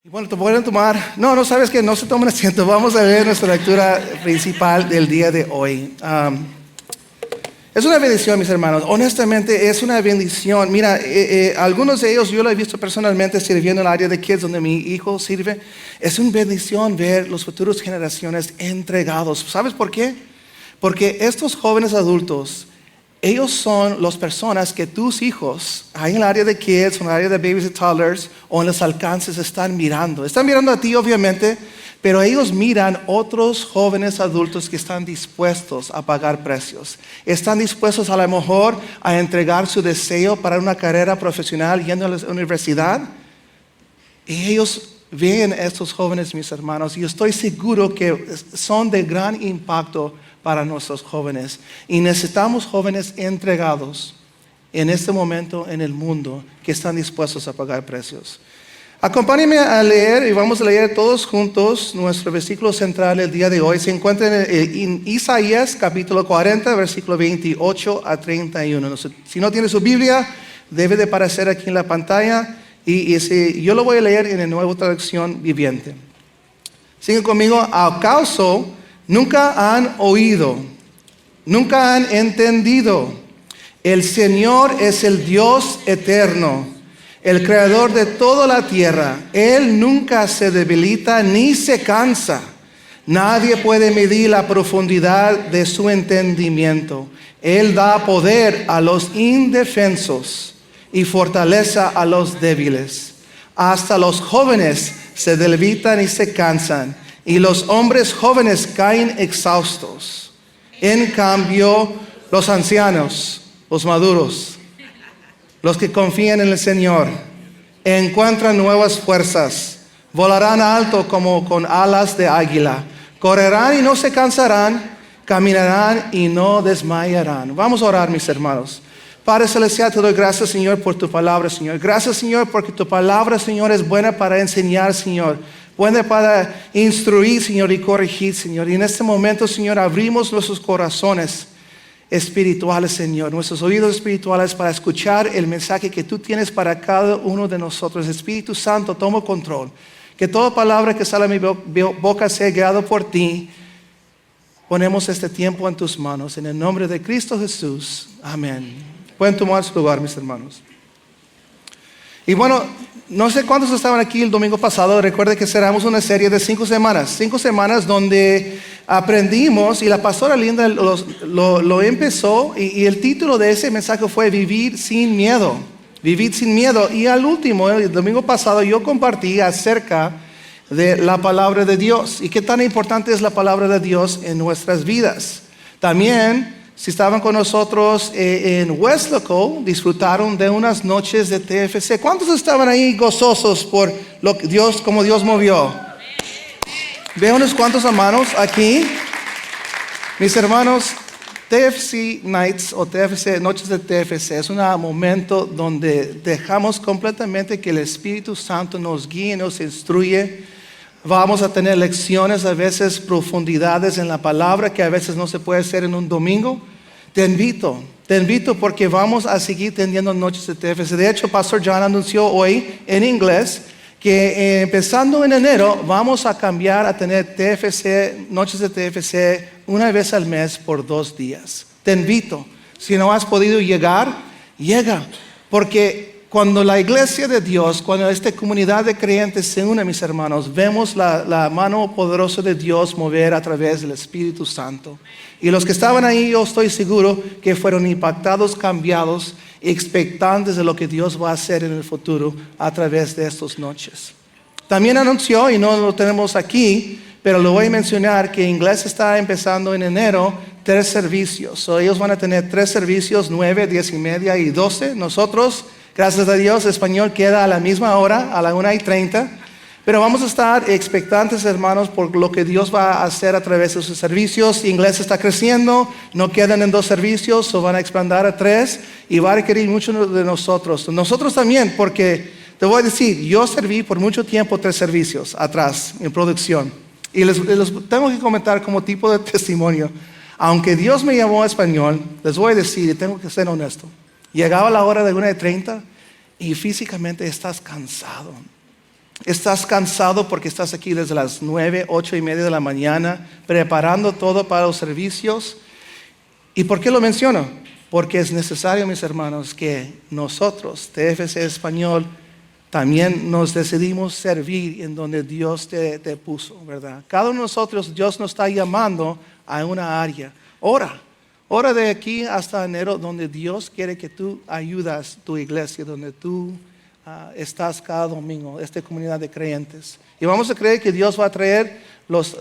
Y bueno, te pueden tomar. No, sabes que no se tomen asiento. Vamos a ver nuestra lectura principal del día de hoy. Es una bendición, mis hermanos. Honestamente, es una bendición. Mira, algunos de ellos yo lo he visto personalmente sirviendo en el área de kids donde mi hijo sirve. Es una bendición ver las futuras generaciones entregados. ¿Sabes por qué? Porque estos jóvenes adultos, ellos son las personas que tus hijos, ahí en el área de kids, en el área de babies y toddlers, o en los alcances, están mirando. Están mirando a ti, obviamente, pero ellos miran otros jóvenes adultos que están dispuestos a pagar precios. Están dispuestos a lo mejor a entregar su deseo para una carrera profesional yendo a la universidad. Y ellos ven a estos jóvenes, mis hermanos, y estoy seguro que son de gran impacto para nuestros jóvenes. Y necesitamos jóvenes entregados en este momento en el mundo que están dispuestos a pagar precios. Acompáñenme a leer y vamos a leer todos juntos nuestro versículo central el día de hoy. Se encuentra en Isaías capítulo 40, versículo 28 a 31. Si no tiene su Biblia, debe de aparecer aquí en la pantalla. Yo lo voy a leer en la Nueva Traducción Viviente. Sigan conmigo. ¿Acaso nunca han oído, nunca han entendido? El Señor es el Dios eterno, el creador de toda la tierra. Él nunca se debilita ni se cansa. Nadie puede medir la profundidad de su entendimiento. Él da poder a los indefensos y fortaleza a los débiles. Hasta los jóvenes se debilitan y se cansan, y los hombres jóvenes caen exhaustos. En cambio, los ancianos, los maduros, los que confían en el Señor, encuentran nuevas fuerzas. Volarán alto como con alas de águila. Correrán y no se cansarán. Caminarán y no desmayarán. Vamos a orar, mis hermanos. Padre Celestial, te doy gracias, Señor, por tu palabra, Señor. Gracias, Señor, porque tu palabra, Señor, es buena para enseñar, Señor. Buena para instruir, Señor, y corregir, Señor. Y en este momento, Señor, abrimos nuestros corazones espirituales, Señor. Nuestros oídos espirituales para escuchar el mensaje que tú tienes para cada uno de nosotros. Espíritu Santo, toma control. Que toda palabra que sale de mi boca sea guiada por ti. Ponemos este tiempo en tus manos. En el nombre de Cristo Jesús. Amén. Pueden tomar su lugar, mis hermanos. Y bueno, no sé cuántos estaban aquí el domingo pasado. Recuerde que cerramos una serie de 5 semanas. 5 semanas donde aprendimos, y la pastora Linda lo empezó, y el título de ese mensaje fue Vivir sin miedo. Vivir sin miedo. Y al último, el domingo pasado, yo compartí acerca de la palabra de Dios. Y qué tan importante es la palabra de Dios en nuestras vidas. También, si estaban con nosotros en Weslaco, disfrutaron de unas noches de TFC. ¿Cuántos estaban ahí gozosos por lo que como Dios movió? Veo unos cuantos hermanos aquí. Mis hermanos, TFC Nights o TFC, noches de TFC, es un momento donde dejamos completamente que el Espíritu Santo nos guíe, nos instruye. Vamos a tener lecciones, a veces profundidades en la palabra que a veces no se puede hacer en un domingo. Te invito porque vamos a seguir teniendo noches de TFC. De hecho, Pastor John anunció hoy en inglés que empezando en enero vamos a cambiar a tener TFC, noches de TFC una vez al mes por 2 días. Te invito. Si no has podido llegar, llega. Porque cuando la iglesia de Dios, cuando esta comunidad de creyentes se une, mis hermanos, vemos la mano poderosa de Dios mover a través del Espíritu Santo. Y los que estaban ahí, yo estoy seguro que fueron impactados, cambiados, expectantes de lo que Dios va a hacer en el futuro a través de estas noches. También anunció, y no lo tenemos aquí, pero lo voy a mencionar, que Inglés está empezando en enero 3 servicios. Ellos van a tener 3 servicios, 9, 10 y media y 12. Nosotros, gracias a Dios, español queda a la misma hora, a la 1:30. Pero vamos a estar expectantes, hermanos, por lo que Dios va a hacer a través de sus servicios. Inglés está creciendo, no quedan en 2 servicios, o van a expandir a 3 y va a requerir mucho de nosotros. Nosotros también, porque te voy a decir, yo serví por mucho tiempo 3 servicios atrás en producción. Y les tengo que comentar como tipo de testimonio. Aunque Dios me llamó a español, les voy a decir, y tengo que ser honesto, llegaba la hora de 1:30 y físicamente estás cansado. Estás cansado porque estás aquí desde las 9, 8:30 de la mañana, preparando todo para los servicios. ¿Y por qué lo menciono? Porque es necesario, mis hermanos, que nosotros, TFC Español, también nos decidimos servir en donde Dios te puso, ¿verdad? Cada uno de nosotros, Dios nos está llamando a una área. Ora de aquí hasta enero, donde Dios quiere que tú ayudas tu iglesia, donde tú estás cada domingo, esta comunidad de creyentes. Y vamos a creer que Dios va a traer los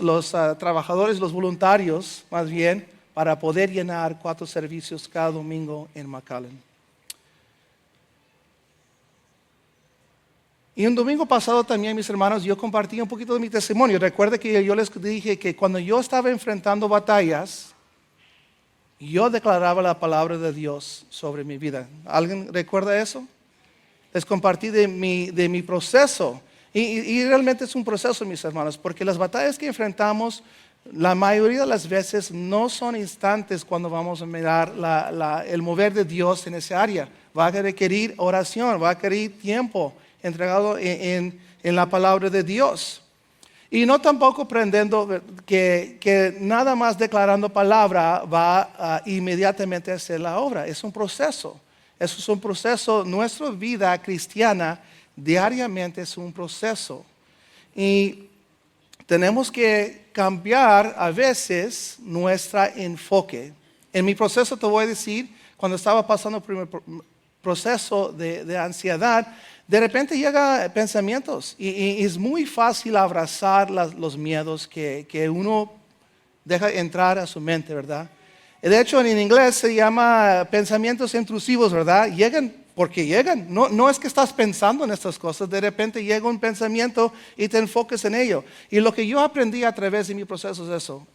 trabajadores, los voluntarios, más bien, para poder llenar 4 servicios cada domingo en McAllen. Y un domingo pasado también, mis hermanos, yo compartí un poquito de mi testimonio. Recuerda que yo les dije que cuando yo estaba enfrentando batallas, yo declaraba la palabra de Dios sobre mi vida. ¿Alguien recuerda eso? Les compartí de mi proceso. Y realmente es un proceso, mis hermanos, porque las batallas que enfrentamos, la mayoría de las veces no son instantes cuando vamos a mirar el mover de Dios en esa área. Va a requerir oración, va a requerir tiempo entregado en la palabra de Dios. Y no tampoco aprendiendo que nada más declarando palabra va a inmediatamente hacer la obra. Es un proceso. Eso es un proceso. Nuestra vida cristiana diariamente es un proceso. Y tenemos que cambiar a veces nuestro enfoque. En mi proceso te voy a decir, cuando estaba pasando por el proceso de ansiedad, de repente llegan pensamientos y es muy fácil abrazar los miedos que uno deja entrar a su mente, ¿verdad? De hecho, en inglés se llama pensamientos intrusivos, ¿verdad? Llegan porque llegan. No es que estás pensando en estas cosas, de repente llega un pensamiento y te enfocas en ello. Y lo que yo aprendí a través de mi proceso es eso.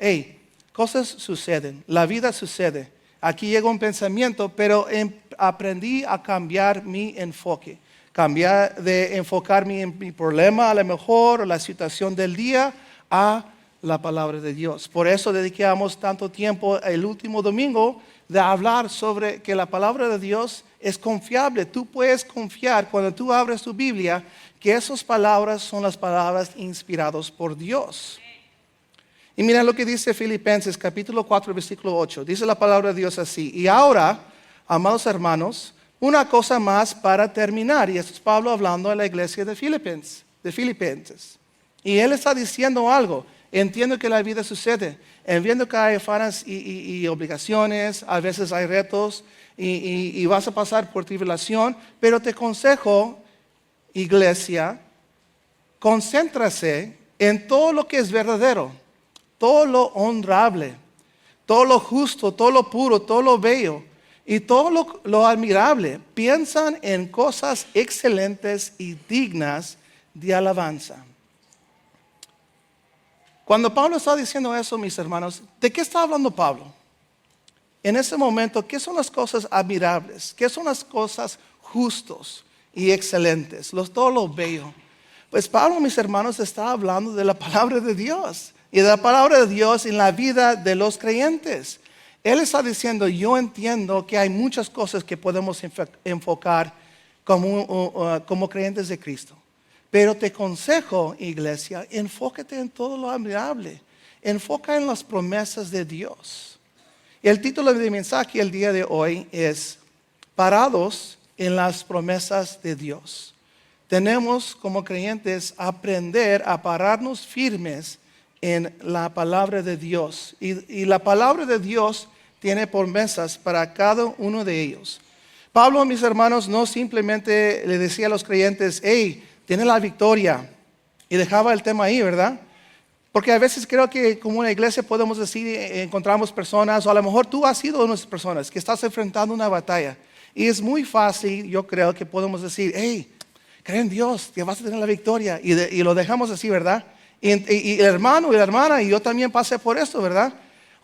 Cosas suceden, la vida sucede. Aquí llega un pensamiento, pero aprendí a cambiar mi enfoque. Cambiar de enfocarme en mi problema a lo mejor, o la situación del día, a la palabra de Dios. Por eso dedicamos tanto tiempo el último domingo de hablar sobre que la palabra de Dios es confiable. Tú puedes confiar cuando tú abres tu Biblia que esas palabras son las palabras inspiradas por Dios. Y mira lo que dice Filipenses capítulo 4 versículo 8. Dice la palabra de Dios así. Y ahora, amados hermanos, una cosa más para terminar. Y esto es Pablo hablando a la iglesia de Filipenses. Y él está diciendo algo. Entiendo que la vida sucede. Entiendo que hay afanes y obligaciones. A veces hay retos. Y vas a pasar por tribulación. Pero te aconsejo, iglesia, concéntrase en todo lo que es verdadero. Todo lo honrable. Todo lo justo. Todo lo puro. Todo lo bello. Y todo lo admirable, piensan en cosas excelentes y dignas de alabanza. Cuando Pablo está diciendo eso, mis hermanos, ¿de qué está hablando Pablo? En ese momento, ¿qué son las cosas admirables? ¿Qué son las cosas justos y excelentes? Todo lo bello. Pues Pablo, mis hermanos, está hablando de la palabra de Dios. Y de la palabra de Dios en la vida de los creyentes. Él está diciendo, yo entiendo que hay muchas cosas que podemos enfocar como creyentes de Cristo. Pero te aconsejo, iglesia, enfócate en todo lo admirable. Enfoca en las promesas de Dios. Y el título de mi mensaje el día de hoy es Parados en las promesas de Dios. Tenemos como creyentes aprender a pararnos firmes en la palabra de Dios. Y la palabra de Dios tiene promesas para cada uno de ellos. Pablo, mis hermanos, no simplemente le decía a los creyentes, tiene la victoria, y dejaba el tema ahí, ¿verdad? Porque a veces creo que como una iglesia podemos decir, encontramos personas, o a lo mejor tú has sido una de esas personas que estás enfrentando una batalla. Y es muy fácil, yo creo que podemos decir, cree en Dios, que vas a tener la victoria. Y lo dejamos así, ¿verdad? Y el hermano y la hermana, y yo también pasé por esto, ¿verdad?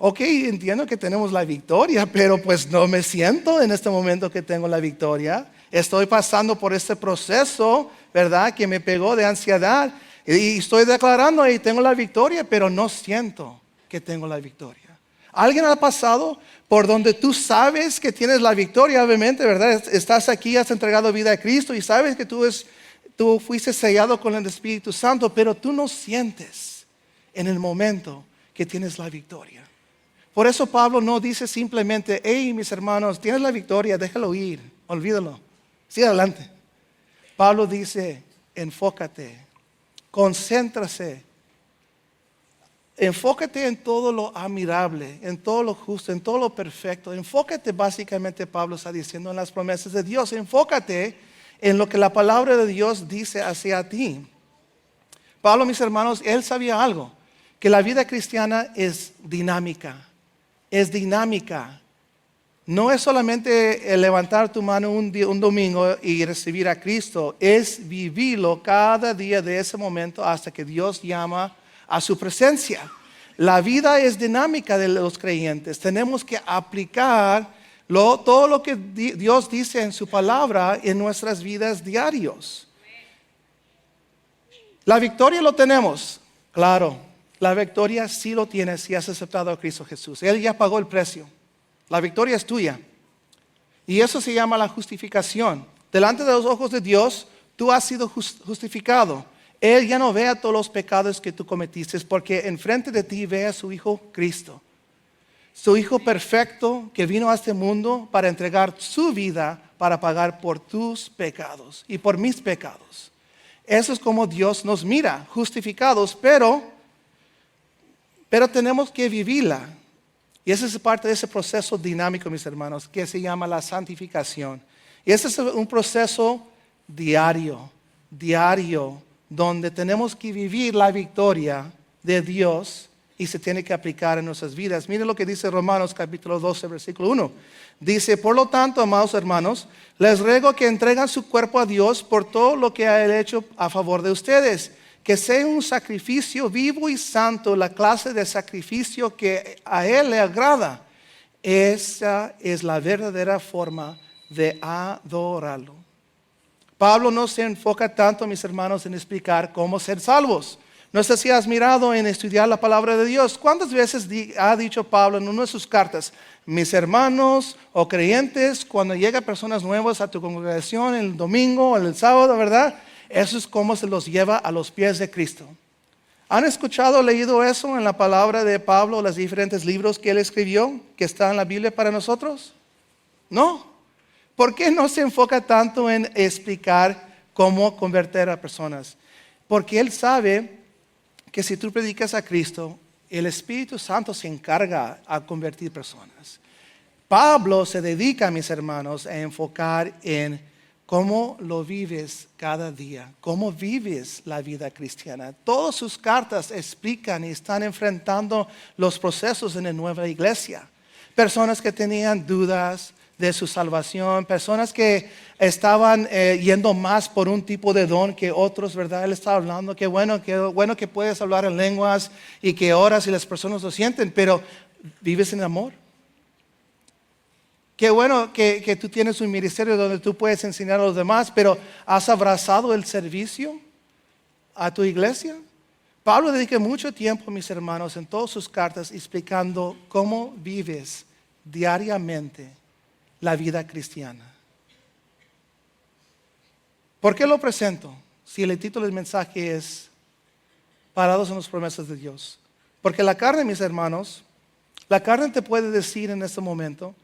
Ok, entiendo que tenemos la victoria, pero pues no me siento en este momento que tengo la victoria. Estoy pasando por este proceso, ¿verdad? Que me pegó de ansiedad. Y estoy declarando, tengo la victoria, pero no siento que tengo la victoria. ¿Alguien ha pasado por donde tú sabes que tienes la victoria, obviamente, ¿verdad? Estás aquí, has entregado vida a Cristo y sabes que tú tú fuiste sellado con el Espíritu Santo, pero tú no sientes en el momento que tienes la victoria. Por eso Pablo no dice simplemente, hey, mis hermanos, tienes la victoria, déjalo ir, olvídalo, sigue adelante. Pablo dice, enfócate, concéntrase, enfócate en todo lo admirable, en todo lo justo, en todo lo perfecto. Enfócate básicamente, Pablo está diciendo, en las promesas de Dios. Enfócate en lo que la palabra de Dios dice hacia ti. Pablo, mis hermanos, él sabía algo, que la vida cristiana es dinámica. Es dinámica. No es solamente el levantar tu mano un domingo y recibir a Cristo. Es vivirlo cada día de ese momento hasta que Dios llama a su presencia. La vida es dinámica de los creyentes. Tenemos que aplicar todo lo que Dios dice en su palabra en nuestras vidas diarios. La victoria lo tenemos, claro. La victoria sí lo tienes si has aceptado a Cristo Jesús. Él ya pagó el precio. La victoria es tuya. Y eso se llama la justificación. Delante de los ojos de Dios, tú has sido justificado. Él ya no ve a todos los pecados que tú cometiste, porque enfrente de ti ve a su Hijo Cristo. Su Hijo perfecto que vino a este mundo para entregar su vida para pagar por tus pecados y por mis pecados. Eso es como Dios nos mira, justificados, pero tenemos que vivirla. Y esa es parte de ese proceso dinámico, mis hermanos, que se llama la santificación. Y ese es un proceso diario, donde tenemos que vivir la victoria de Dios y se tiene que aplicar en nuestras vidas. Miren lo que dice Romanos capítulo 12, versículo 1. Dice, por lo tanto, amados hermanos, les ruego que entreguen su cuerpo a Dios por todo lo que ha hecho a favor de ustedes. Que sea un sacrificio vivo y santo, la clase de sacrificio que a Él le agrada. Esa es la verdadera forma de adorarlo. Pablo no se enfoca tanto, mis hermanos, en explicar cómo ser salvos. No sé si has mirado en estudiar la palabra de Dios. ¿Cuántas veces ha dicho Pablo en una de sus cartas, mis hermanos o creyentes, cuando llegan personas nuevas a tu congregación el domingo o el sábado, ¿verdad? Eso es como se los lleva a los pies de Cristo. ¿Han escuchado o leído eso en la palabra de Pablo, los diferentes libros que él escribió, que están en la Biblia para nosotros? No. ¿Por qué no se enfoca tanto en explicar cómo convertir a personas? Porque él sabe que si tú predicas a Cristo, el Espíritu Santo se encarga a convertir personas. Pablo se dedica, mis hermanos, a enfocar en cómo lo vives cada día, cómo vives la vida cristiana. Todas sus cartas explican y están enfrentando los procesos en la nueva iglesia. Personas que tenían dudas de su salvación, personas que estaban yendo más por un tipo de don que otros, ¿verdad? Él estaba hablando que bueno que puedes hablar en lenguas y que oras y las personas lo sienten, pero ¿vives en amor? Qué bueno que tú tienes un ministerio donde tú puedes enseñar a los demás, pero ¿has abrazado el servicio a tu iglesia? Pablo dedica mucho tiempo, mis hermanos, en todas sus cartas explicando cómo vives diariamente la vida cristiana. ¿Por qué lo presento? Si el título del mensaje es Parados en las promesas de Dios. Porque la carne, mis hermanos, la carne te puede decir en este momento,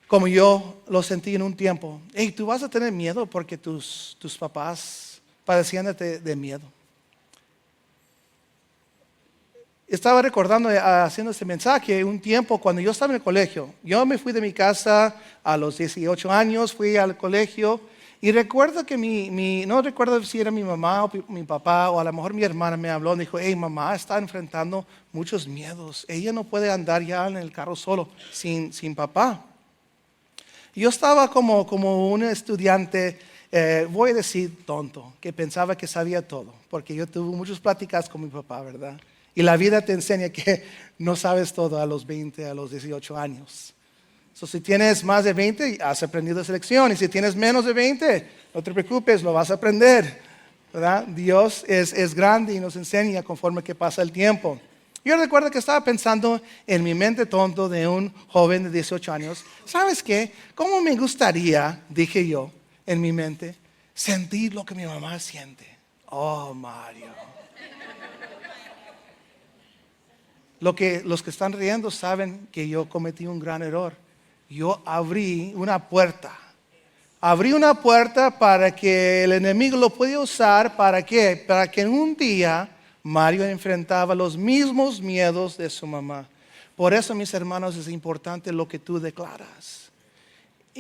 como yo lo sentí en un tiempo, hey, tú vas a tener miedo porque tus papás padecían de miedo. Estaba recordando, haciendo este mensaje, un tiempo cuando yo estaba en el colegio. Yo me fui de mi casa a los 18 años, fui al colegio y recuerdo que no recuerdo si era mi mamá o mi papá o a lo mejor mi hermana me habló y dijo, hey, mamá está enfrentando muchos miedos. Ella no puede andar ya en el carro solo, sin papá. Yo estaba como un estudiante, voy a decir tonto, que pensaba que sabía todo, porque yo tuve muchas pláticas con mi papá, ¿verdad? Y la vida te enseña que no sabes todo a los 20, a los 18 años. Si tienes más de 20, has aprendido esa lección. Y si tienes menos de 20, no te preocupes, lo vas a aprender, ¿verdad? Dios es grande y nos enseña conforme que pasa el tiempo. Yo recuerdo que estaba pensando en mi mente tonto de un joven de 18 años. ¿Sabes qué? ¿Cómo me gustaría, dije yo en mi mente, sentir lo que mi mamá siente. Oh, Mario. Los que están riendo saben que yo cometí un gran error. Yo abrí una puerta. Abrí una puerta para que el enemigo lo pudiera usar. ¿Para qué? Para que en un día Mario enfrentaba los mismos miedos de su mamá. Por eso, mis hermanos, es importante lo que tú declaras.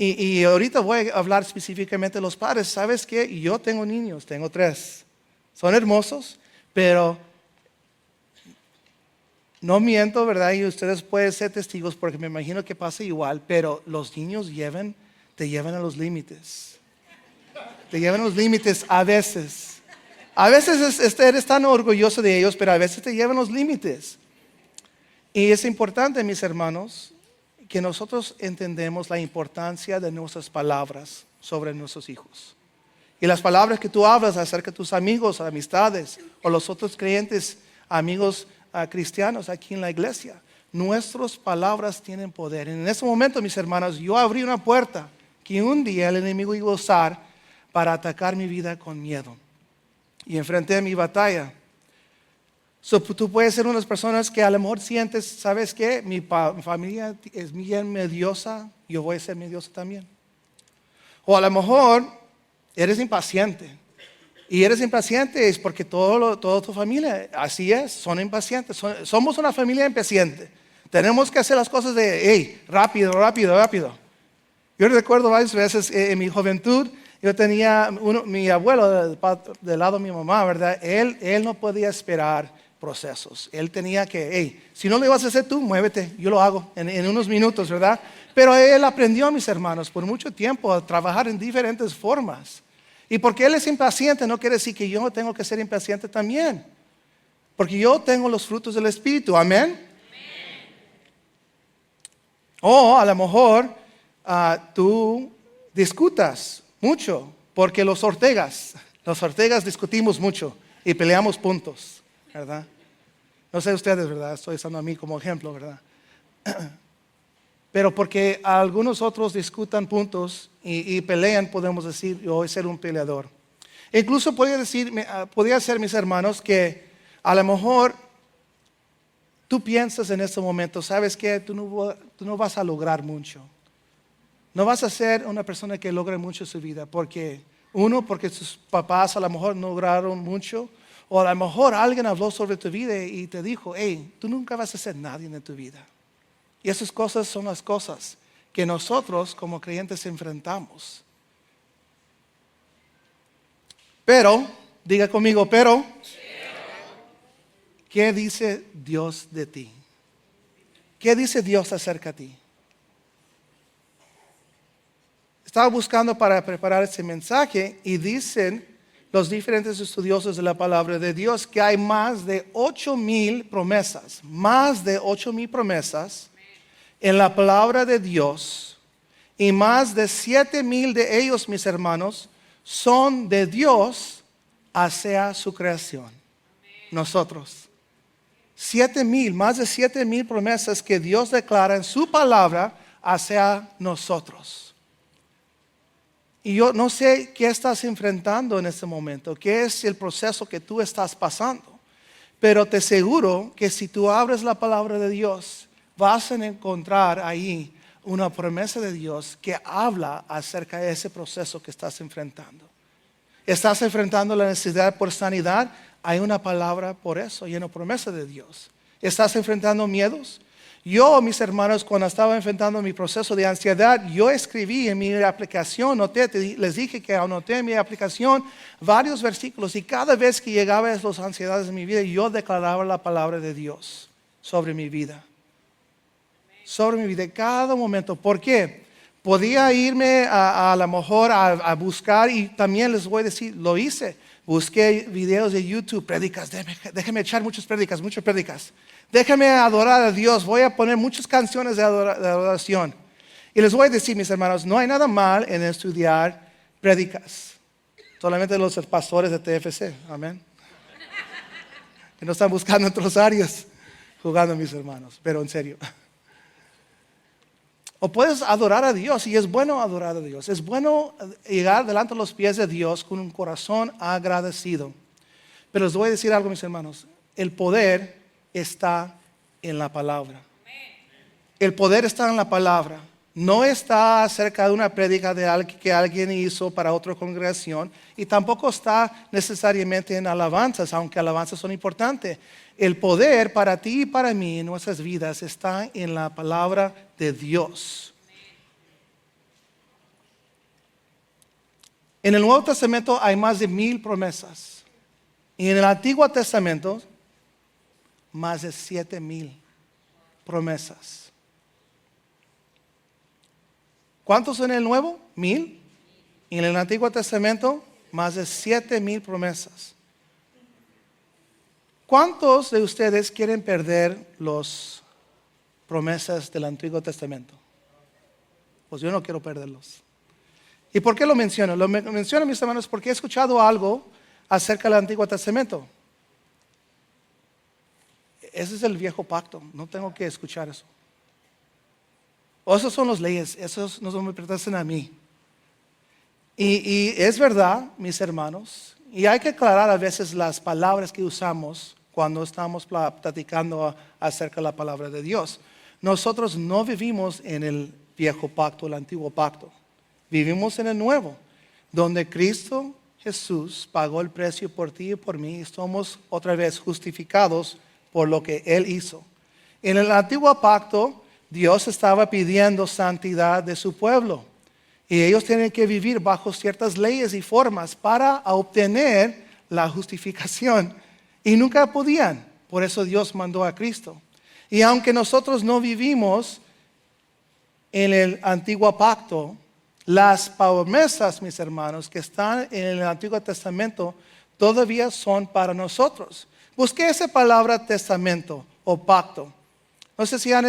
Y ahorita voy a hablar específicamente de los padres. ¿Sabes qué? Yo tengo niños, tengo 3. Son hermosos, pero no miento, ¿verdad? Y ustedes pueden ser testigos porque me imagino que pasa igual, pero los niños te llevan a los límites. Te llevan a los límites a veces. A veces eres tan orgulloso de ellos, pero a veces te llevan a los límites. Y es importante, mis hermanos, que nosotros entendemos la importancia de nuestras palabras sobre nuestros hijos. Y las palabras que tú hablas acerca de tus amigos, amistades o los otros creyentes, amigos cristianos aquí en la iglesia. Nuestras palabras tienen poder. En ese momento, mis hermanos, yo abrí una puerta que un día el enemigo iba a usar para atacar mi vida con miedo. Y enfrenté a mi batalla. Tú puedes ser unas personas que a lo mejor sientes, ¿sabes qué? Mi familia es bien mediosa, yo voy a ser mediosa también. O a lo mejor eres impaciente. Y eres impaciente es porque toda tu familia, así es, son impacientes. Somos una familia impaciente. Tenemos que hacer las cosas de, rápido, rápido, rápido. Yo recuerdo varias veces en mi juventud, yo tenía mi abuelo del lado de mi mamá, ¿verdad? Él no podía esperar procesos. Él tenía que, si no lo ibas a hacer tú, muévete, yo lo hago en unos minutos, ¿verdad? Pero él aprendió, mis hermanos, por mucho tiempo a trabajar en diferentes formas. Y porque él es impaciente no quiere decir que yo tengo que ser impaciente también. Porque yo tengo los frutos del Espíritu. Amén. O a lo mejor tú discutas mucho. Porque los Ortegas discutimos mucho y peleamos puntos, ¿verdad? No sé ustedes, ¿verdad? Estoy usando a mí como ejemplo, ¿verdad? Pero porque algunos otros discutan puntos y pelean, podemos decir, yo voy a ser un peleador. Incluso podría ser, mis hermanos, que a lo mejor tú piensas en este momento, ¿sabes qué? Tú no vas a lograr mucho. No vas a ser una persona que logre mucho en su vida. Porque sus papás a lo mejor no lograron mucho. O a lo mejor alguien habló sobre tu vida y te dijo, tú nunca vas a ser nadie en tu vida. Y esas cosas son las cosas que nosotros como creyentes enfrentamos. Pero, diga conmigo, pero, ¿qué dice Dios de ti? ¿Qué dice Dios acerca de ti? Estaba buscando para preparar ese mensaje y dicen los diferentes estudiosos de la palabra de Dios que hay más de 8,000 promesas, en la palabra de Dios, y más de 7,000 de ellos, mis hermanos, son de Dios hacia su creación. Nosotros. 7,000, más de 7,000 promesas que Dios declara en su palabra hacia nosotros. Y yo no sé qué estás enfrentando en este momento, qué es el proceso que tú estás pasando, pero te aseguro que si tú abres la palabra de Dios, vas a encontrar ahí una promesa de Dios que habla acerca de ese proceso que estás enfrentando. Estás enfrentando la necesidad por sanidad, hay una palabra por eso y una promesa de Dios. Estás enfrentando miedos. Yo, mis hermanos, cuando estaba enfrentando mi proceso de ansiedad, yo escribí en mi aplicación, les dije que anoté en mi aplicación varios versículos y cada vez que llegaba a esas ansiedades en mi vida, yo declaraba la palabra de Dios sobre mi vida. Sobre mi vida, cada momento. ¿Por qué? Podía irme a lo mejor a buscar, y también les voy a decir, lo hice. Busqué videos de YouTube, prédicas, déjame echar muchas prédicas. Déjame adorar a Dios, voy a poner muchas canciones de adoración. Y les voy a decir, mis hermanos, no hay nada mal en estudiar prédicas. Solamente los pastores de TFC, amén. Que no están buscando otros áreas, jugando, mis hermanos, pero en serio. O puedes adorar a Dios, y es bueno adorar a Dios. Es bueno llegar delante de los pies de Dios con un corazón agradecido. Pero les voy a decir algo, mis hermanos. El poder está en la palabra. El poder está en la palabra. No está acerca de una prédica que alguien hizo para otra congregación, y tampoco está necesariamente en alabanzas, aunque alabanzas son importantes. El poder para ti y para mí en nuestras vidas está en la palabra de Dios. En el Nuevo Testamento hay más de 1000 promesas. Y en el Antiguo Testamento, más de 7000 promesas. ¿Cuántos en el Nuevo? 1000. Y en el Antiguo Testamento, más de 7000 promesas. ¿Cuántos de ustedes quieren perder las promesas del Antiguo Testamento? Pues yo no quiero perderlos. ¿Y por qué lo menciono? Lo menciono, mis hermanos, porque he escuchado algo acerca del Antiguo Testamento. Ese es el viejo pacto, no tengo que escuchar eso. O esas son las leyes, esos no me pertenecen a mí. Y es verdad, mis hermanos, y hay que aclarar a veces las palabras que usamos cuando estamos platicando acerca de la palabra de Dios. Nosotros no vivimos en el viejo pacto, el antiguo pacto. Vivimos en el nuevo, donde Cristo Jesús pagó el precio por ti y por mí, y somos otra vez justificados por lo que Él hizo. En el antiguo pacto, Dios estaba pidiendo santidad de su pueblo, y ellos tienen que vivir bajo ciertas leyes y formas para obtener la justificación, y nunca podían. Por eso Dios mandó a Cristo. Y aunque nosotros no vivimos en el antiguo pacto, las promesas, mis hermanos, que están en el Antiguo Testamento todavía son para nosotros. Busqué esa palabra testamento o pacto. No sé si han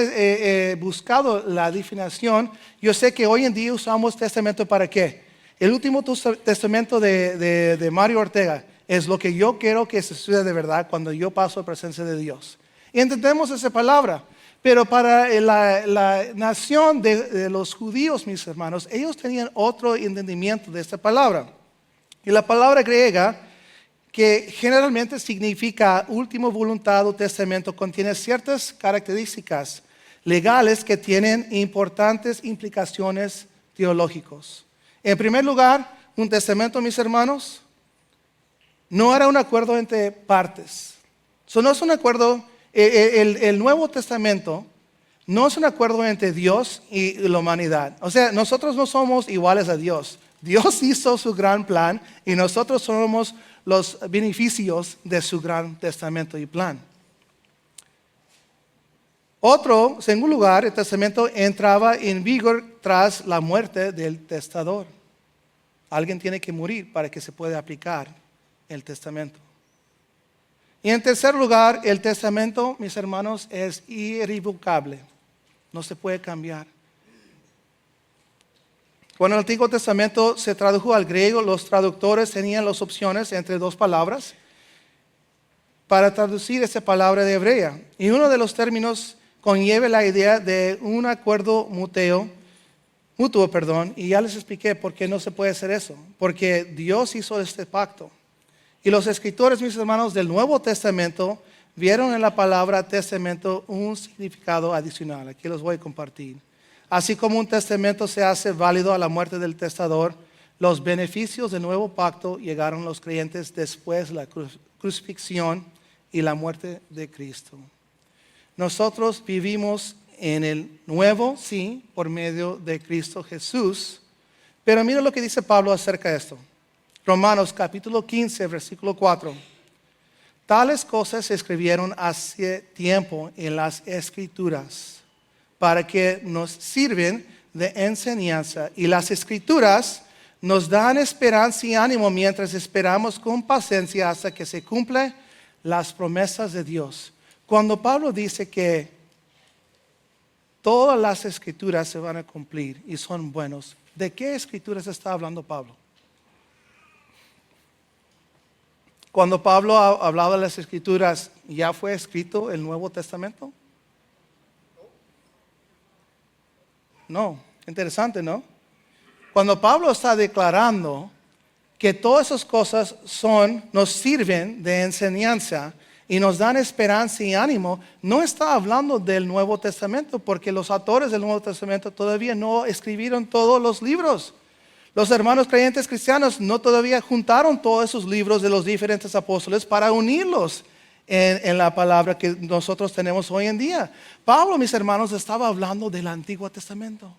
buscado la definición. Yo sé que hoy en día usamos testamento para qué. El último testamento de Mario Ortega es lo que yo quiero que se suceda de verdad cuando yo paso a presencia de Dios. Y entendemos esa palabra. Pero para la nación de los judíos, mis hermanos, ellos tenían otro entendimiento de esta palabra. Y la palabra griega, que generalmente significa última voluntad o testamento, contiene ciertas características legales que tienen importantes implicaciones teológicas. En primer lugar, un testamento, mis hermanos, no era un acuerdo entre partes. Eso no es un acuerdo. El Nuevo Testamento no es un acuerdo entre Dios y la humanidad. O sea, nosotros no somos iguales a Dios. Dios hizo su gran plan y nosotros somos los beneficios de su gran testamento y plan. En segundo lugar, el testamento entraba en vigor tras la muerte del testador. Alguien tiene que morir para que se pueda aplicar el testamento. Y en tercer lugar, el testamento, mis hermanos, es irrevocable. No se puede cambiar. Cuando el Antiguo Testamento se tradujo al griego, los traductores tenían las opciones entre dos palabras para traducir esa palabra de hebrea. Y uno de los términos conlleva la idea de un acuerdo mutuo, y ya les expliqué por qué no se puede hacer eso. Porque Dios hizo este pacto. Y los escritores, mis hermanos, del Nuevo Testamento vieron en la palabra testamento un significado adicional. Aquí los voy a compartir. Así como un testamento se hace válido a la muerte del testador, los beneficios del nuevo pacto llegaron a los creyentes después de la crucifixión y la muerte de Cristo. Nosotros vivimos en el nuevo, sí, por medio de Cristo Jesús. Pero mira lo que dice Pablo acerca de esto. Romanos capítulo 15, versículo 4. Tales cosas se escribieron hace tiempo en las Escrituras, para que nos sirven de enseñanza. Y las Escrituras nos dan esperanza y ánimo mientras esperamos con paciencia hasta que se cumplan las promesas de Dios. Cuando Pablo dice que todas las Escrituras se van a cumplir y son buenos, ¿de qué Escrituras está hablando Pablo? Cuando Pablo hablaba de las Escrituras, ¿ya fue escrito el Nuevo Testamento? No, interesante, ¿no? Cuando Pablo está declarando que todas esas cosas nos sirven de enseñanza y nos dan esperanza y ánimo, no está hablando del Nuevo Testamento, porque los autores del Nuevo Testamento todavía no escribieron todos los libros. Los hermanos creyentes cristianos no todavía juntaron todos esos libros de los diferentes apóstoles para unirlos en la palabra que nosotros tenemos hoy en día. Pablo, mis hermanos, estaba hablando del Antiguo Testamento,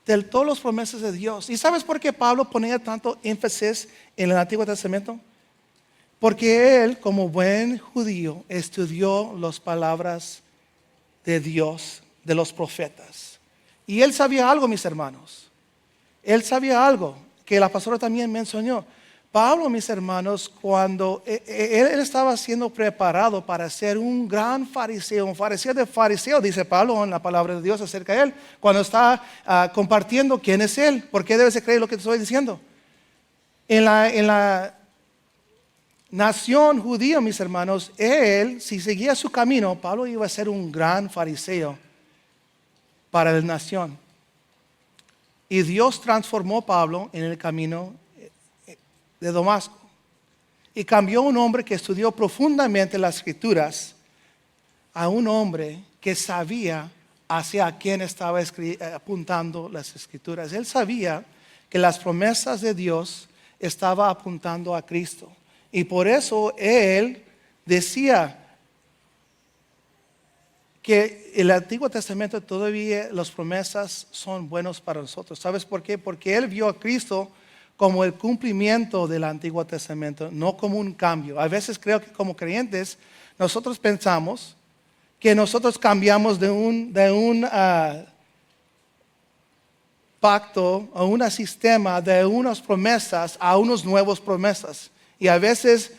de todas las promesas de Dios. ¿Y sabes por qué Pablo ponía tanto énfasis en el Antiguo Testamento? Porque él, como buen judío, estudió las palabras de Dios, de los profetas. Y él sabía algo, mis hermanos. Él sabía algo que la pastora también mencionó. Pablo, mis hermanos, cuando él estaba siendo preparado para ser un gran fariseo, un fariseo de fariseo, dice Pablo en la palabra de Dios acerca de él, cuando está compartiendo quién es él, por qué debes de creer lo que te estoy diciendo. En la nación judía, mis hermanos, él, si seguía su camino, Pablo iba a ser un gran fariseo para la nación. Y Dios transformó a Pablo en el camino de Damasco. Y cambió un hombre que estudió profundamente las Escrituras a un hombre que sabía hacia quién estaba apuntando las Escrituras. Él sabía que las promesas de Dios estaban apuntando a Cristo. Y por eso él decía que el Antiguo Testamento todavía las promesas son buenas para nosotros. ¿Sabes por qué? Porque él vio a Cristo como el cumplimiento del Antiguo Testamento, no como un cambio. A veces creo que como creyentes nosotros pensamos que nosotros cambiamos de un pacto a un sistema de unas promesas a unos nuevos promesas. Y a veces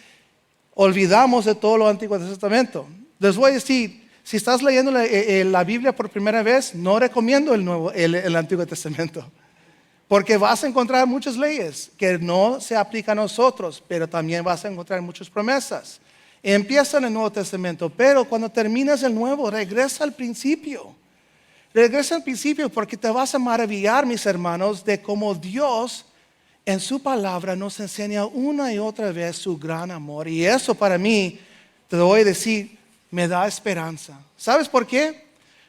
olvidamos de todo lo Antiguo Testamento. Les voy a decir, si estás leyendo la Biblia por primera vez, no recomiendo el Antiguo Testamento. Porque vas a encontrar muchas leyes que no se aplican a nosotros, pero también vas a encontrar muchas promesas. Empieza en el Nuevo Testamento, pero cuando terminas el Nuevo, regresa al principio. Regresa al principio porque te vas a maravillar, mis hermanos, de cómo Dios en su palabra nos enseña una y otra vez su gran amor. Y eso para mí, te lo voy a decir, me da esperanza. ¿Sabes por qué?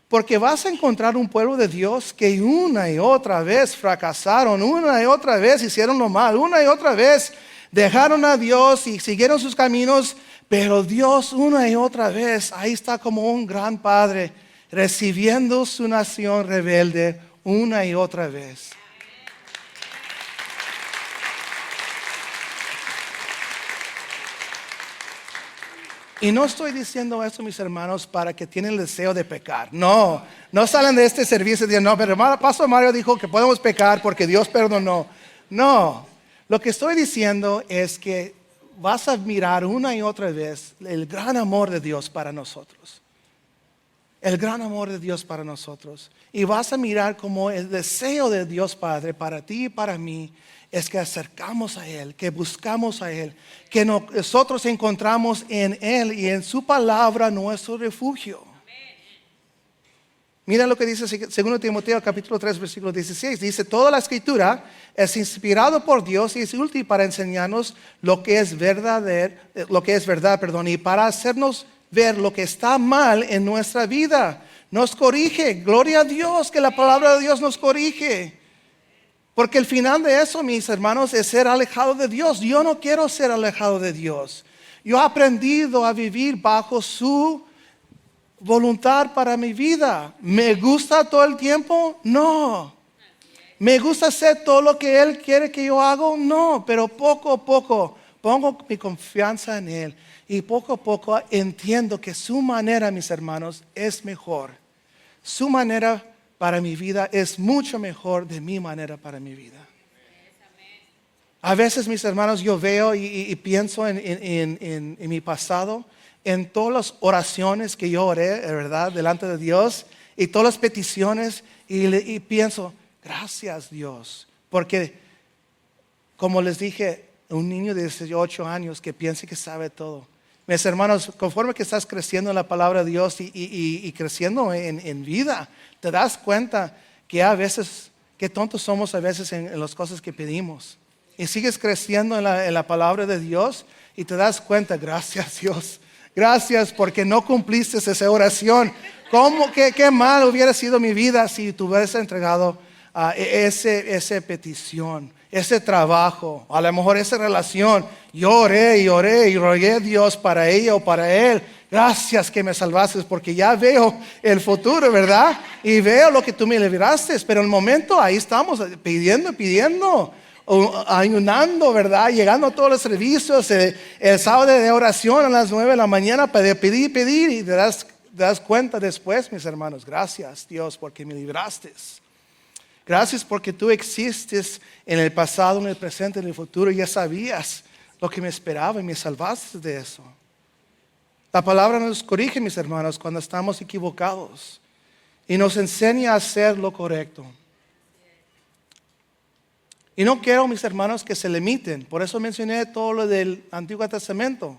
Porque vas a encontrar un pueblo de Dios que una y otra vez fracasaron, una y otra vez hicieron lo mal, una y otra vez dejaron a Dios y siguieron sus caminos, pero Dios una y otra vez, ahí está como un gran padre, recibiendo su nación rebelde una y otra vez. Y no estoy diciendo esto, mis hermanos, para que tienen el deseo de pecar. No salen de este servicio y dicen, no, pero Pastor Mario dijo que podemos pecar porque Dios perdonó. No, lo que estoy diciendo es que vas a mirar una y otra vez el gran amor de Dios para nosotros. El gran amor de Dios para nosotros. Y vas a mirar como el deseo de Dios Padre para ti y para mí es que acercamos a Él, que buscamos a Él, que nosotros encontramos en Él y en su palabra nuestro refugio. Mira lo que dice 2 Timoteo capítulo 3 versículo 16. Dice, toda la escritura es inspirada por Dios y es útil para enseñarnos lo que es verdad, y para hacernos ver lo que está mal en nuestra vida. Nos corrige. Gloria a Dios que la palabra de Dios nos corrige. Porque el final de eso, mis hermanos, es ser alejado de Dios. Yo no quiero ser alejado de Dios. Yo he aprendido a vivir bajo su voluntad para mi vida. ¿Me gusta todo el tiempo? No. ¿Me gusta hacer todo lo que Él quiere que yo haga? No. Pero poco a poco pongo mi confianza en Él. Y poco a poco entiendo que su manera, mis hermanos, es mejor. Su manera para mi vida es mucho mejor de mi manera para mi vida. A veces, mis hermanos, yo veo y pienso en mi pasado, en todas las oraciones que yo oré, ¿verdad?, delante de Dios, y todas las peticiones, y pienso, gracias Dios, porque como les dije, un niño de 18 años que piensa que sabe todo. Mis hermanos, conforme que estás creciendo en la palabra de Dios y creciendo en vida, te das cuenta que a veces, qué tontos somos a veces en las cosas que pedimos. Y sigues creciendo en la palabra de Dios y te das cuenta, gracias Dios, gracias porque no cumpliste esa oración. Qué mal hubiera sido mi vida si tú hubieras entregado esa petición, ese trabajo, a lo mejor esa relación. Yo oré y rogué a Dios para ella o para él. Gracias que me salvaste porque ya veo el futuro, ¿verdad? Y veo lo que tú me libraste. Pero en el momento ahí estamos pidiendo, ayunando, ¿verdad? Llegando a todos los servicios, el sábado de oración a las 9 de la mañana para pedir y te das cuenta después, mis hermanos, gracias Dios porque me libraste. Gracias porque tú existes en el pasado, en el presente, en el futuro. Ya sabías lo que me esperaba y me salvaste de eso. La palabra nos corrige, mis hermanos, cuando estamos equivocados y nos enseña a hacer lo correcto. Y no quiero, mis hermanos, que se limiten. Por eso mencioné todo lo del Antiguo Testamento.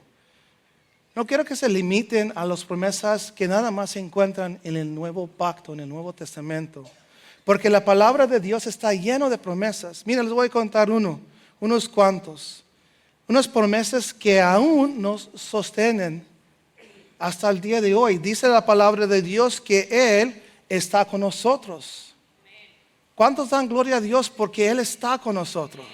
No quiero que se limiten a las promesas que nada más se encuentran en el Nuevo Pacto, en el Nuevo Testamento. Porque la palabra de Dios está llena de promesas. Mira, les voy a contar unos cuantos. Unas promesas que aún nos sostienen hasta el día de hoy. Dice la palabra de Dios que Él está con nosotros. ¿Cuántos dan gloria a Dios porque Él está con nosotros?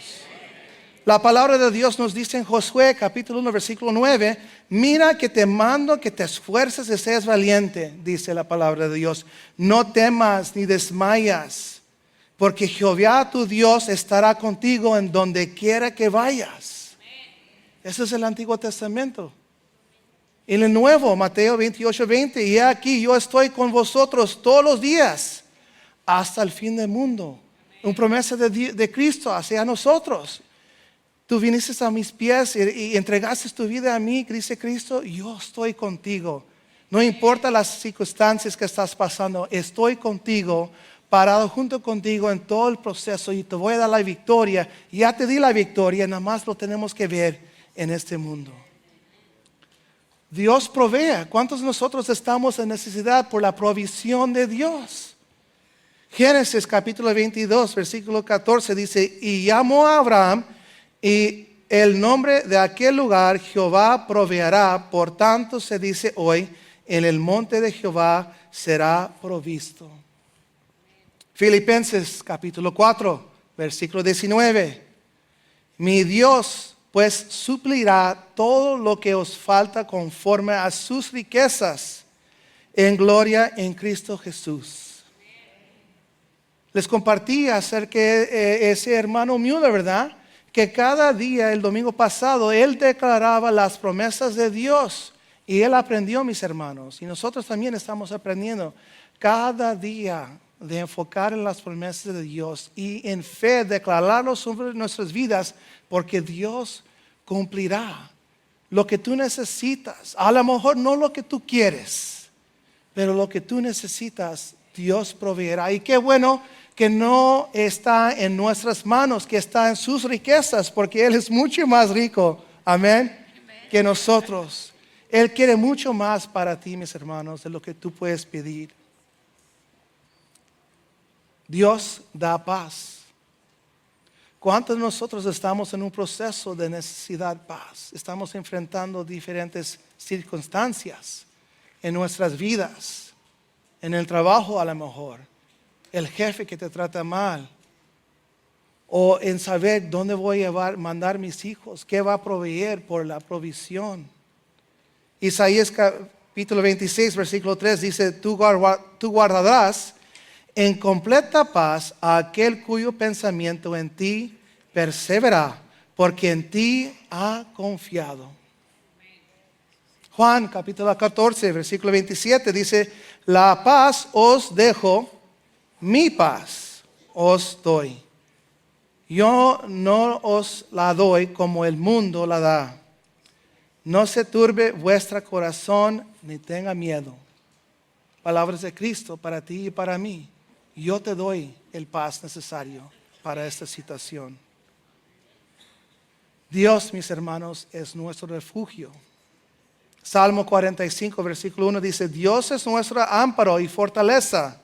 La palabra de Dios nos dice en Josué capítulo 1 versículo 9, mira que te mando que te esfuerces y seas valiente, dice la palabra de Dios. No temas ni desmayas, porque Jehová tu Dios estará contigo en donde quiera que vayas. Ese es el Antiguo Testamento. En el Nuevo, Mateo 28:20, y aquí yo estoy con vosotros todos los días hasta el fin del mundo. Una promesa de Cristo hacia nosotros. Tú viniste a mis pies y entregaste tu vida a mí, dice Cristo, yo estoy contigo. No importa las circunstancias que estás pasando, estoy contigo, parado junto contigo en todo el proceso y te voy a dar la victoria. Ya te di la victoria, nada más lo tenemos que ver en este mundo. Dios provee. ¿Cuántos de nosotros estamos en necesidad por la provisión de Dios? Génesis capítulo 22, versículo 14 dice, y llamó a Abraham y el nombre de aquel lugar Jehová proveerá, por tanto se dice hoy, en el monte de Jehová será provisto. Filipenses capítulo 4, versículo 19. Mi Dios pues suplirá todo lo que os falta conforme a sus riquezas en gloria en Cristo Jesús. Les compartí acerca de ese hermano Müller, ¿verdad? Que cada día, el domingo pasado, él declaraba las promesas de Dios. Y él aprendió, mis hermanos. Y nosotros también estamos aprendiendo cada día de enfocar en las promesas de Dios. Y en fe declararlo sobre nuestras vidas. Porque Dios cumplirá lo que tú necesitas. A lo mejor no lo que tú quieres. Pero lo que tú necesitas, Dios proveerá. Y qué bueno que no está en nuestras manos, que está en sus riquezas, porque Él es mucho más rico, amén, que nosotros. Él quiere mucho más para ti, mis hermanos, de lo que tú puedes pedir. Dios da paz. ¿Cuántos de nosotros estamos en un proceso de necesidad de paz? Estamos enfrentando diferentes circunstancias en nuestras vidas, en el trabajo a lo mejor. El jefe que te trata mal, o en saber dónde voy a mandar mis hijos, qué va a proveer por la provisión. Isaías capítulo 26, versículo 3 dice, tú guardarás en completa paz a aquel cuyo pensamiento en ti persevera, porque en ti ha confiado. Juan capítulo 14, versículo 27 dice, la paz os dejo, mi paz os doy. Yo no os la doy como el mundo la da. No se turbe vuestro corazón ni tenga miedo. Palabras de Cristo para ti y para mí. Yo te doy el paz necesario para esta situación. Dios, mis hermanos, es nuestro refugio. Salmo 45, versículo 1 dice, Dios es nuestro amparo y fortaleza,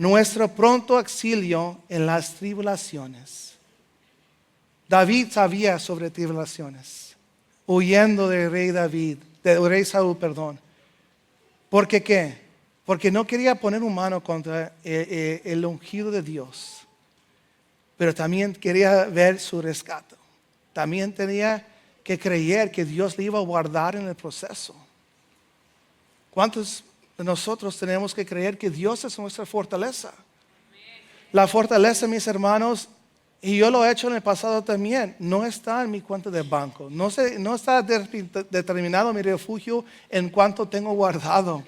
nuestro pronto auxilio en las tribulaciones. David sabía sobre tribulaciones, huyendo del rey Saúl, perdón. ¿Por qué qué? Porque no quería poner un mano contra el ungido de Dios, pero también quería ver su rescate. También tenía que creer que Dios le iba a guardar en el proceso. ¿Cuántos de nosotros tenemos que creer que Dios es nuestra fortaleza? La fortaleza, mis hermanos, y yo lo he hecho en el pasado también, no está en mi cuenta de banco. No está determinado mi refugio en cuánto tengo guardado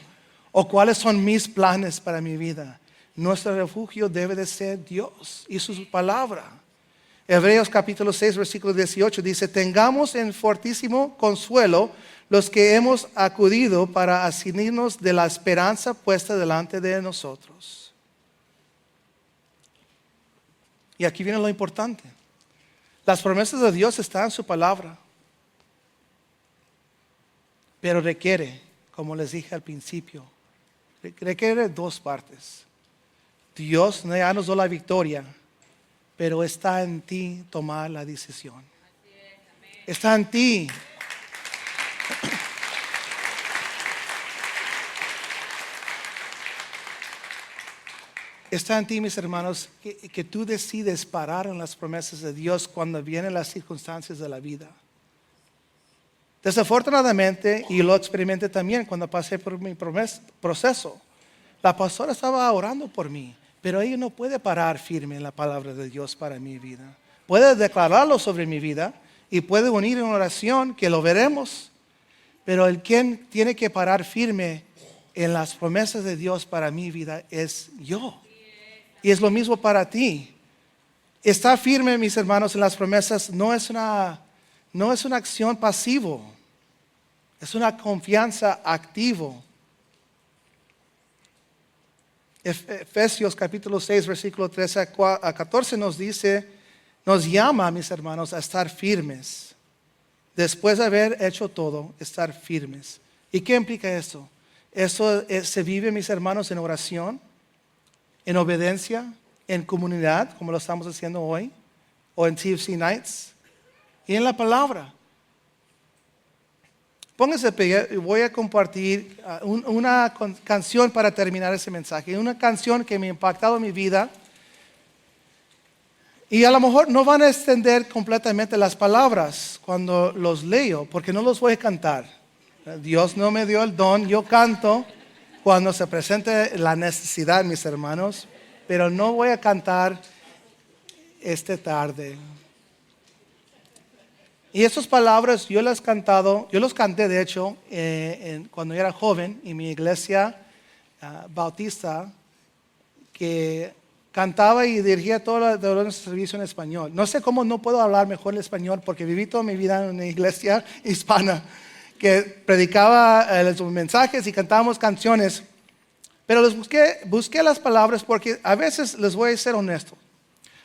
o cuáles son mis planes para mi vida. Nuestro refugio debe de ser Dios y su palabra. Hebreos capítulo 6, versículo 18 dice: tengamos en fortísimo consuelo los que hemos acudido para asirnos de la esperanza puesta delante de nosotros. Y aquí viene lo importante. Las promesas de Dios están en su palabra, pero requiere, como les dije al principio, requiere dos partes. Dios ya nos dio la victoria, pero está en ti tomar la decisión. Está en ti. Está en ti, mis hermanos, que tú decides parar en las promesas de Dios cuando vienen las circunstancias de la vida. Desafortunadamente, y lo experimenté también cuando pasé por mi proceso, la pastora estaba orando por mí, pero ella no puede parar firme en la palabra de Dios para mi vida. Puede declararlo sobre mi vida y puede unir en oración, que lo veremos, pero el quien tiene que parar firme en las promesas de Dios para mi vida es yo. Y es lo mismo para ti. Estar firme, mis hermanos, en las promesas no es una acción pasivo. Es una confianza activo. Efesios capítulo 6, versículo 13 a 14 nos llama, mis hermanos, a estar firmes. Después de haber hecho todo, estar firmes. ¿Y qué implica eso? Eso se vive, mis hermanos, en oración, en obediencia, en comunidad, como lo estamos haciendo hoy, o en TFC Nights, y en la palabra. Pónganse de pie y voy a compartir una canción para terminar ese mensaje. Una canción que me ha impactado en mi vida. Y a lo mejor no van a extender completamente las palabras cuando los leo, porque no los voy a cantar. Dios no me dio el don, yo canto cuando se presente la necesidad, mis hermanos, pero no voy a cantar esta tarde. Y esas palabras yo los canté de hecho cuando yo era joven en mi iglesia bautista, que cantaba y dirigía todo nuestro servicio en español. No sé cómo no puedo hablar mejor el español, porque viví toda mi vida en una iglesia hispana que predicaba los mensajes y cantábamos canciones. Pero busqué las palabras porque a veces, les voy a ser honesto,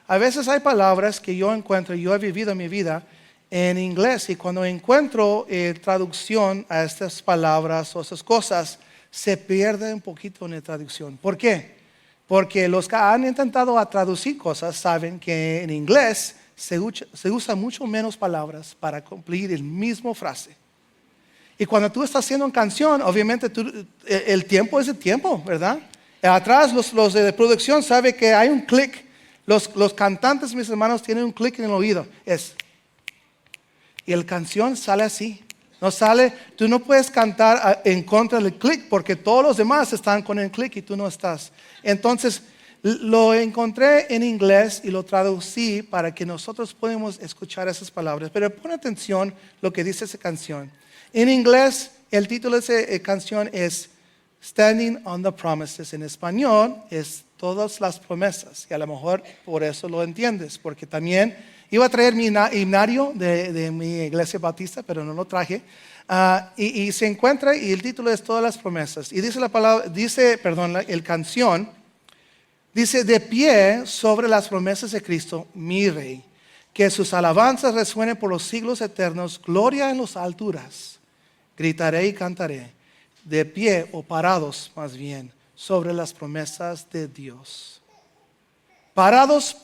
a veces hay palabras que yo encuentro, yo he vivido en mi vida en inglés, y cuando encuentro traducción a estas palabras o esas cosas, se pierde un poquito en la traducción. ¿Por qué? Porque los que han intentado traducir cosas saben que en inglés se usa mucho menos palabras para cumplir el mismo frase. Y cuando tú estás haciendo una canción, obviamente el tiempo es el tiempo, ¿verdad? Atrás los de producción saben que hay un clic. Los cantantes, mis hermanos, tienen un clic en el oído. Y la canción sale así. No sale, tú no puedes cantar en contra del clic, porque todos los demás están con el clic y tú no estás. Entonces, lo encontré en inglés y lo traducí para que nosotros podamos escuchar esas palabras. Pero pon atención lo que dice esa canción. En inglés, el título de esa canción es Standing on the Promises. En español es Todas las Promesas. Y a lo mejor por eso lo entiendes, porque también iba a traer mi himnario de mi iglesia bautista, pero no lo traje. Y se encuentra, y el título es Todas las Promesas. Y dice el canción, dice: de pie sobre las promesas de Cristo, mi Rey, que sus alabanzas resuenen por los siglos eternos, gloria en las alturas. Gritaré y cantaré, de pie o parados más bien, sobre las promesas de Dios. Parados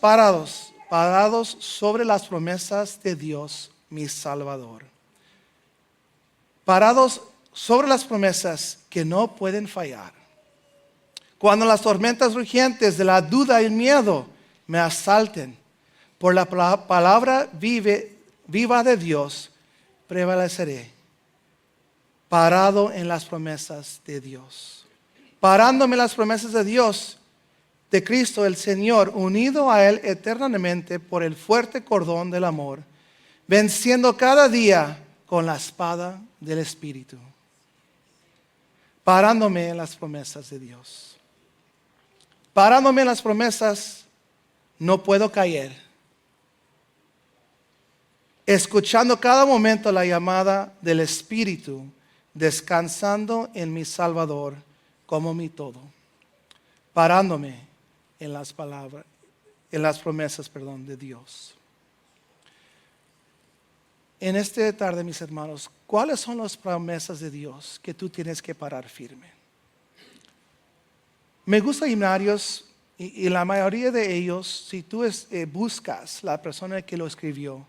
sobre las promesas de Dios, mi Salvador. Parados sobre las promesas que no pueden fallar. Cuando las tormentas rugientes de la duda y el miedo me asalten, por la palabra viva de Dios, prevaleceré. Parado en las promesas de Dios. Parándome en las promesas de Dios, de Cristo el Señor, unido a Él eternamente por el fuerte cordón del amor, venciendo cada día con la espada del Espíritu. Parándome en las promesas de Dios. Parándome en las promesas, no puedo caer. Escuchando cada momento la llamada del Espíritu, descansando en mi Salvador como mi todo. Parándome en las promesas de Dios. En esta tarde, mis hermanos, ¿cuáles son las promesas de Dios que tú tienes que parar firme? Me gusta himnarios y la mayoría de ellos, si tú buscas la persona que lo escribió,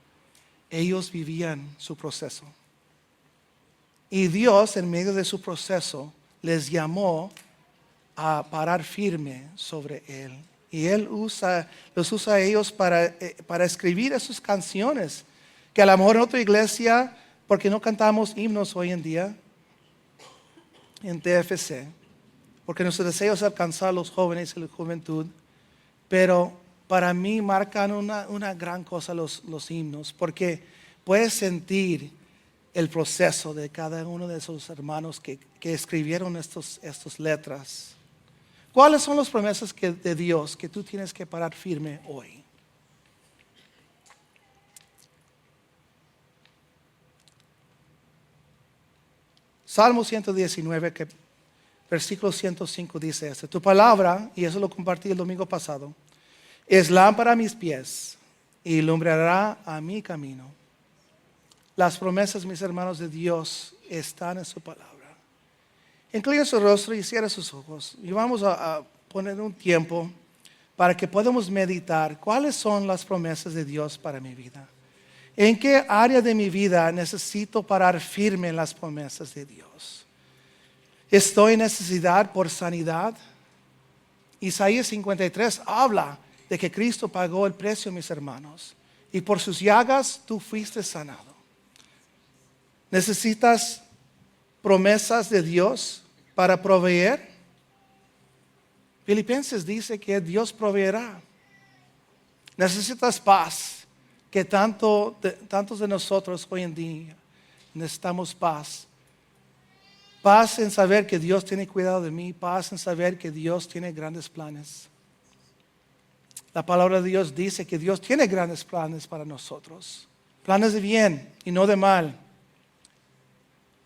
ellos vivían su proceso. Y Dios, en medio de su proceso, les llamó a parar firme sobre Él. Y Él los usa a ellos para escribir esas canciones, que a lo mejor en otra iglesia, porque no cantamos himnos hoy en día, en TFC, porque nuestro deseo es alcanzar a los jóvenes y la juventud, pero para mí marcan una gran cosa los himnos, porque puedes sentir el proceso de cada uno de esos hermanos que escribieron estas letras. ¿Cuáles son las promesas de Dios que tú tienes que parar firme hoy? Salmo 119, versículo 105 dice esto: tu palabra, y eso lo compartí el domingo pasado, es lámpara a mis pies y alumbrará a mi camino. Las promesas, mis hermanos, de Dios están en su palabra. Inclina su rostro y cierra sus ojos. Y vamos a poner un tiempo para que podamos meditar cuáles son las promesas de Dios para mi vida. ¿En qué área de mi vida necesito parar firme en las promesas de Dios? ¿Estoy en necesidad por sanidad? Isaías 53 habla de que Cristo pagó el precio, mis hermanos, y por sus llagas tú fuiste sanado. ¿Necesitas promesas de Dios para proveer? Filipenses dice que Dios proveerá. ¿Necesitas paz? Que tantos de nosotros hoy en día necesitamos paz. Paz en saber que Dios tiene cuidado de mí. Paz en saber que Dios tiene grandes planes. La palabra de Dios dice que Dios tiene grandes planes para nosotros. Planes de bien y no de mal.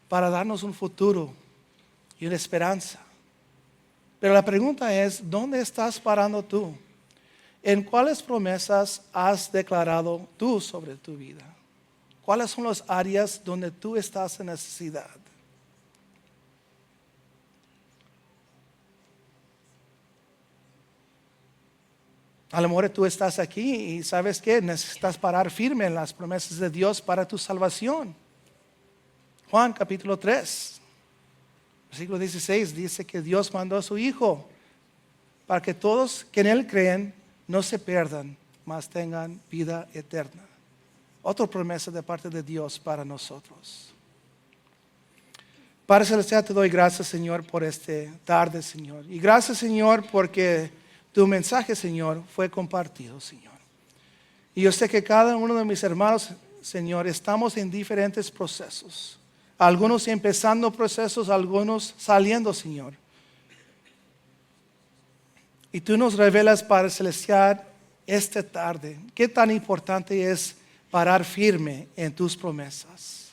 Para darnos un futuro y una esperanza. Pero la pregunta es, ¿dónde estás parando tú? ¿En cuáles promesas has declarado tú sobre tu vida? ¿Cuáles son las áreas donde tú estás en necesidad? A lo mejor tú estás aquí y sabes que necesitas parar firme en las promesas de Dios para tu salvación. Juan capítulo 3, versículo 16 dice que Dios mandó a su Hijo para que todos que en Él creen no se pierdan, mas tengan vida eterna. Otra promesa de parte de Dios para nosotros. Padre Celestial, te doy gracias, Señor, por esta tarde, Señor. Y gracias, Señor, porque tu mensaje, Señor, fue compartido, Señor. Y yo sé que cada uno de mis hermanos, Señor, estamos en diferentes procesos. Algunos empezando procesos, algunos saliendo, Señor. Y tú nos revelas, Padre Celestial, esta tarde, qué tan importante es parar firme en tus promesas.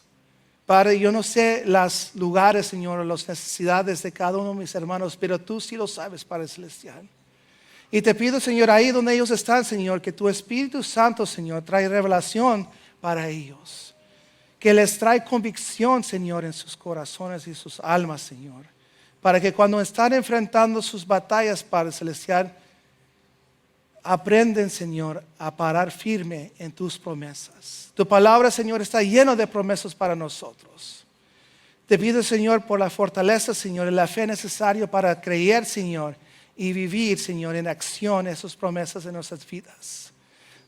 Padre, yo no sé los lugares, Señor, las necesidades de cada uno de mis hermanos, pero tú sí lo sabes, Padre Celestial. Y te pido, Señor, ahí donde ellos están, Señor, que tu Espíritu Santo, Señor, trae revelación para ellos. Que les trae convicción, Señor, en sus corazones y sus almas, Señor. para que cuando están enfrentando sus batallas, Padre Celestial, aprenden, Señor, a parar firme en tus promesas. Tu palabra, Señor, está lleno de promesas para nosotros. Te pido, Señor, por la fortaleza, Señor, y la fe necesaria para creer, Señor, y vivir, Señor, en acción esas promesas en nuestras vidas.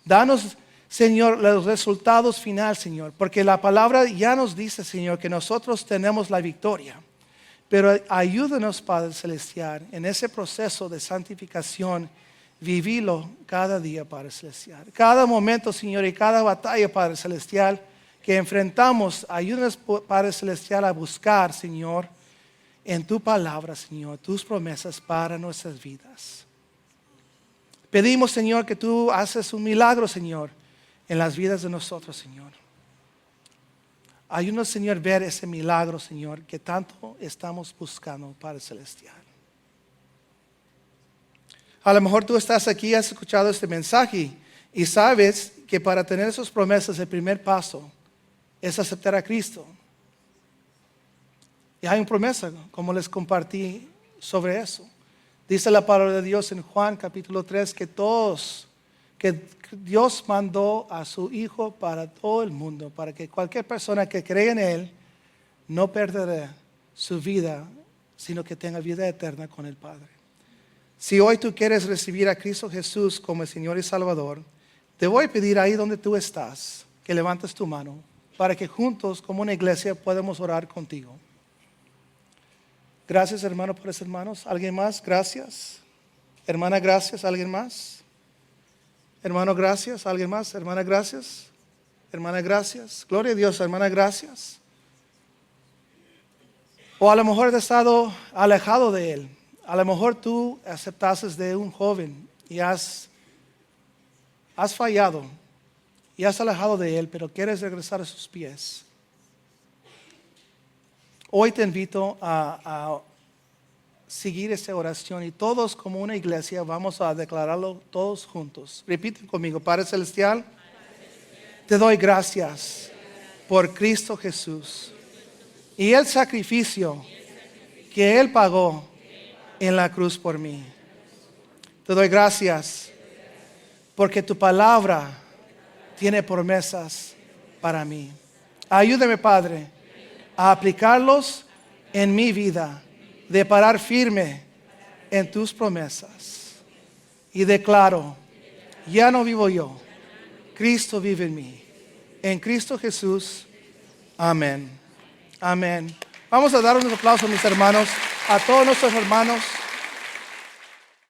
Danos, Señor, los resultados finales, Señor, porque la palabra ya nos dice, Señor, que nosotros tenemos la victoria. Pero ayúdanos, Padre Celestial, en ese proceso de santificación, vivirlo cada día, Padre Celestial. Cada momento, Señor, y cada batalla, Padre Celestial, que enfrentamos, ayúdanos, Padre Celestial, a buscar, Señor, en tu palabra, Señor, tus promesas para nuestras vidas. Pedimos, Señor, que tú haces un milagro, Señor, en las vidas de nosotros, Señor. Ayúdanos, Señor, ver ese milagro, Señor, que tanto estamos buscando, Padre Celestial. A lo mejor tú estás aquí, has escuchado este mensaje y sabes que para tener esas promesas el primer paso es aceptar a Cristo. Y hay una promesa, como les compartí sobre eso. Dice la palabra de Dios en Juan capítulo 3 que Dios mandó a su Hijo para todo el mundo, para que cualquier persona que cree en Él no perderá su vida, sino que tenga vida eterna con el Padre. Si hoy tú quieres recibir a Cristo Jesús como el Señor y Salvador, te voy a pedir ahí donde tú estás, que levantes tu mano, para que juntos como una iglesia podamos orar contigo. Gracias, hermano, por esos hermanos. ¿Alguien más? Gracias. Hermana, gracias. ¿Alguien más? Hermano, gracias. ¿Alguien más? Hermana, gracias. Hermana, gracias. Gloria a Dios, hermana, gracias. O a lo mejor has estado alejado de Él. A lo mejor tú aceptaste de un joven y has fallado y has alejado de Él, pero quieres regresar a sus pies. Hoy te invito a seguir esta oración y todos como una iglesia vamos a declararlo todos juntos. Repiten conmigo: Padre Celestial, te doy gracias por Cristo Jesús y el sacrificio que Él pagó en la cruz por mí. Te doy gracias porque tu palabra tiene promesas para mí. Ayúdame, Padre, a aplicarlos en mi vida, de parar firme en tus promesas. Y declaro, ya no vivo yo, Cristo vive en mí. En Cristo Jesús, amén. Amén. Vamos a dar un aplauso, mis hermanos, a todos nuestros hermanos.